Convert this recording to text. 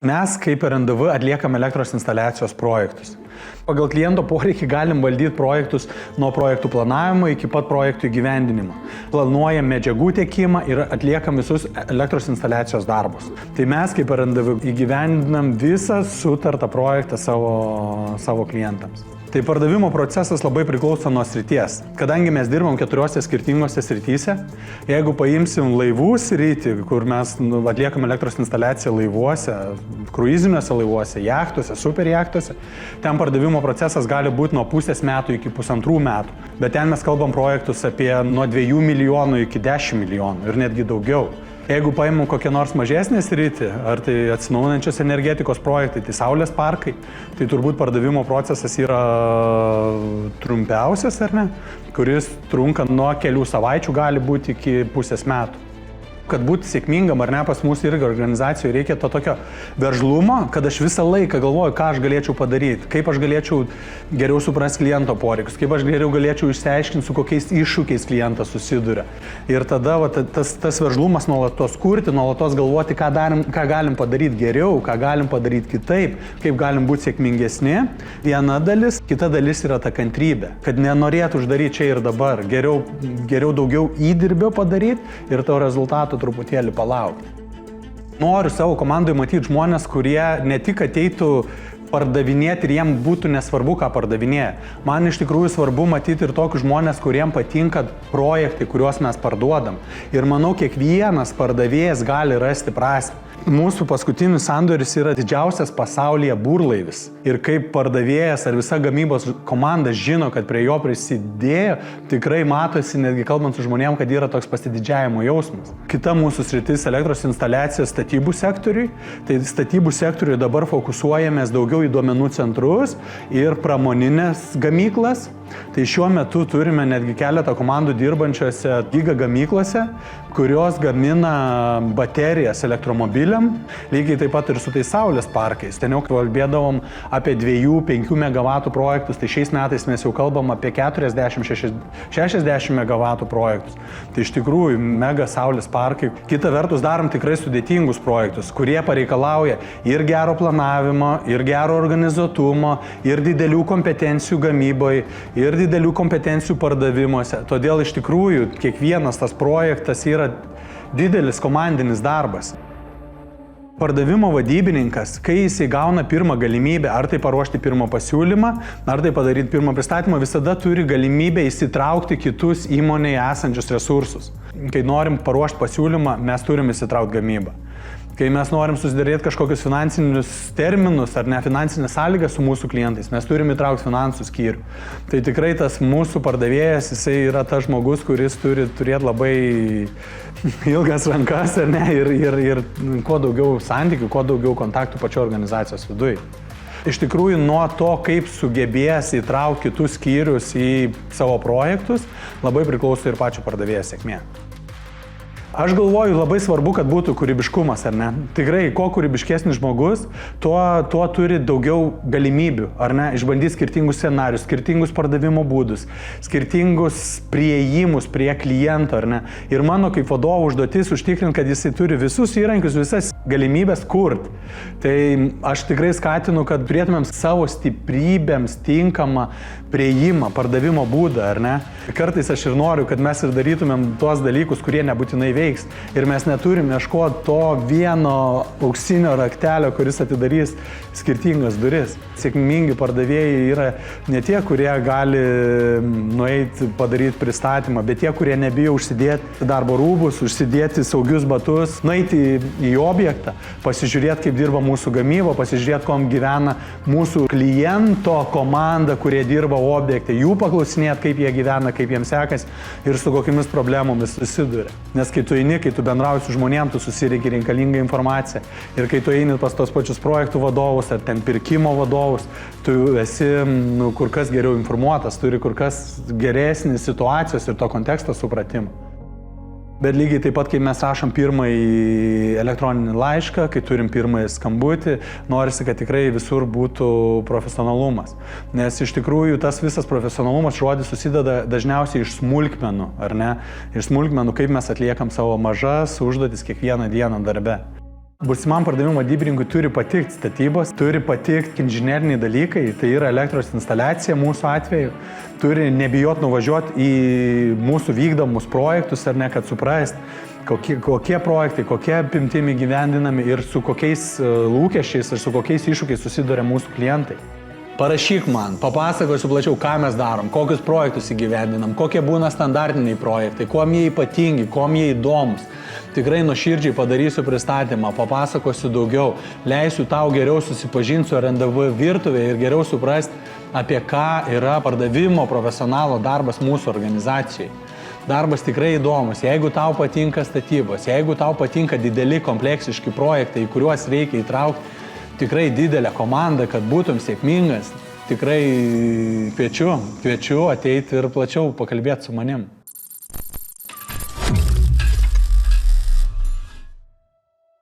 Mes kaip RNDV atliekam elektros instaliacijos projektus. Pagal kliento poreikį galim valdyti projektus nuo projektų planavimo iki pat projektų įgyvendinimo. Planuojam medžiagų tiekimą ir atliekam visus elektros instaliacijos darbus. Tai mes kaip RNDV įgyvendinam visą sutartą projektą savo klientams. Tai pardavimo procesas labai priklauso nuo srities. Kadangi mes dirbam 4 skirtingose srityse, jeigu paimsim laivų sritį, kur mes atliekam elektros instaliaciją laivuose, kruiziniuose laivuose, jachtose, superjachtose, ten pardavimo procesas gali būti nuo pusės metų iki 1,5 metų. Bet ten mes kalbam projektus apie nuo 2 milijonų iki 10 milijonų ir netgi daugiau. Jeigu paimam kokią nors mažesnę sritį, ar tai atsinaujinančios energetikos projektai, tai saulės parkai, tai turbūt pardavimo procesas yra trumpiausias, ar ne? Kuris trunka nuo kelių savaičių, gali būti iki pusės metų. Kad būti sėkmingam ar ne, pas mus irgi organizacijoje reikia to tokio veržlumo, kad aš visą laiką galvoju, ką aš galėčiau padaryti, kaip aš galėčiau geriau suprasti kliento poreikius, kaip aš geriau galėčiau išsiaiškinti, su kokiais iššūkiais klientas susiduria. Ir tada tas veržlumas nuolatos kurti, nuolatos galvoti, ką galim padaryti geriau, ką galim padaryti kitaip, kaip galim būti sėkmingesni. Viena dalis, kita dalis yra ta kantrybė, kad nenorėtų uždaryti čia ir dabar, geriau daugiau įdirbio padaryti ir to rezultato truputėlį palaukti. Noriu savo komandai matyti žmonės, kurie ne tik ateitų pardavinėti ir jiem būtų nesvarbu, ką pardavinėja. Man iš tikrųjų svarbu matyti ir tokius žmonės, kuriem patinka projektai, kuriuos mes parduodam. Ir manau, kiekvienas pardavėjas gali rasti prasmę. Mūsų paskutinis sandoris yra didžiausias pasaulyje burlaivis. Ir kaip pardavėjas ar visa gamybos komanda žino, kad prie jo prisidėjo, tikrai matosi, netgi kalbant su žmonėm, kad yra toks pasididžiavimo jausmas. Kita mūsų sritis elektros instaliacija statybų sektoriui. Tai statybų sektoriui dabar fokusuojamės daugiau į duomenų centrus ir pramoninės gamyklas. Tai šiuo metu turime netgi keletą komandų dirbančiose giga gamyklose, kurios gamina baterijas elektromobiliam, lygiai taip pat ir su tais saulės parkais. Ten jau kalbėdavom apie 2-5 MW projektus, tai šiais metais mes jau kalbam apie 40-60 MW projektus. Tai iš tikrųjų mega saulės parkai. Kita vertus darom tikrai sudėtingus projektus, kurie pareikalauja ir gero planavimo, ir gero organizuotumo, ir didelių kompetencijų gamyboje, ir didelių kompetencijų pardavimuose. Todėl iš tikrųjų kiekvienas tas projektas yra didelis komandinis darbas. Pardavimo vadybininkas, kai jisai gauna pirmą galimybę, ar tai paruošti pirmą pasiūlymą, ar tai padaryti pirmą pristatymą, visada turi galimybę įsitraukti kitus įmonėje esančius resursus. Kai norim paruošti pasiūlymą, mes turim įsitraukti gamybą. Kai mes norim susidaryti kažkokius finansinius terminus ar ne finansinės sąlygas su mūsų klientais, mes turim įtraukti finansų skyrių. Tai tikrai tas mūsų pardavėjas, jisai yra tas žmogus, kuris turi turėti labai ilgas rankas ar ne, ir kuo daugiau santykių, kuo daugiau kontaktų pačio organizacijos viduje. Iš tikrųjų, nuo to, kaip sugebės įtraukti kitus skyrius į savo projektus, labai priklauso ir pačio pardavėjo sėkmė. Aš galvoju, labai svarbu, kad būtų kūrybiškumas, ar ne? Tikrai, kuo kūrybiškesnis žmogus, tuo turi daugiau galimybių, ar ne? Išbandyti skirtingus scenarius, skirtingus pardavimo būdus, skirtingus priėjimus prie kliento, ar ne? Ir mano kaip vadovo užduotis užtikrinti, kad jisai turi visus įrankius, visas galimybės kurti. Tai aš tikrai skatinu, kad turėtumėm savo stiprybėms tinkamą priėjimą, pardavimo būdą, ar ne? Kartais aš ir noriu, kad mes ir darytumėm tuos dalykus, kurie nebūtinai veiks. Ir mes neturim ieškoti to vieno auksinio raktelio, kuris atidarys skirtingas duris. Sėkmingi pardavėjai yra ne tie, kurie gali nueiti padaryti pristatymą, bet tie, kurie nebijo užsidėti darbo rūbus, užsidėti saugius batus, nueiti į objektą, pasižiūrėti, kaip dirba mūsų gamyba, pasižiūrėti, kom gyvena mūsų kliento komanda, kurie dirba objekte, jų paklausinėti, kaip jie gyvena, kaip jiems sekasi ir su kokiamis problemomis susiduria. Nes kai tu eini, kai tu bendrauji su žmonėm, tu susirenki reikalingą informaciją. Ir kai tu eini pas tos pačius projektų vadovus ar ten pirkimo vadovus, tu esi kur kas geriau informuotas, turi kur kas geresnį situacijos ir to konteksto supratimą. Bet lygiai taip pat, kai mes rašom pirmąjį elektroninį laišką, kai turim pirmąjį skambutį, norisi, kad tikrai visur būtų profesionalumas. Nes iš tikrųjų tas visas profesionalumas žodis susideda dažniausiai iš smulkmenų, ar ne? Iš smulkmenų, kaip mes atliekam savo mažas užduotis kiekvieną dieną darbe. Būsimam pardavimų vadybininkui turi patikti statybos, turi patikti inžineriniai dalykai, tai yra elektros instaliacija mūsų atveju, turi nebijot nuvažiuoti į mūsų vykdomus projektus ar ne, kad suprast, kokie projektai, kokie apimtimi gyvendinami ir su kokiais lūkesčiais ir su kokiais iššūkiais susiduria mūsų klientai. Parašyk man, papasakosiu plačiau, ką mes darom, kokius projektus įgyvendinam, kokie būna standartiniai projektai, kuom jie ypatingi, kuom jie įdomus. Tikrai nuoširdžiai padarysiu pristatymą, papasakosiu daugiau, leisiu tau geriau susipažinti su RNDV virtuvė ir geriau suprasti, apie ką yra pardavimo profesionalo darbas mūsų organizacijai. Darbas tikrai įdomus, jeigu tau patinka statybos, jeigu tau patinka dideli kompleksiški projektai, į kuriuos reikia įtraukti tikrai didelę komandą, kad būtum sėkmingas, tikrai kviečiu ateiti ir plačiau pakalbėti su manim.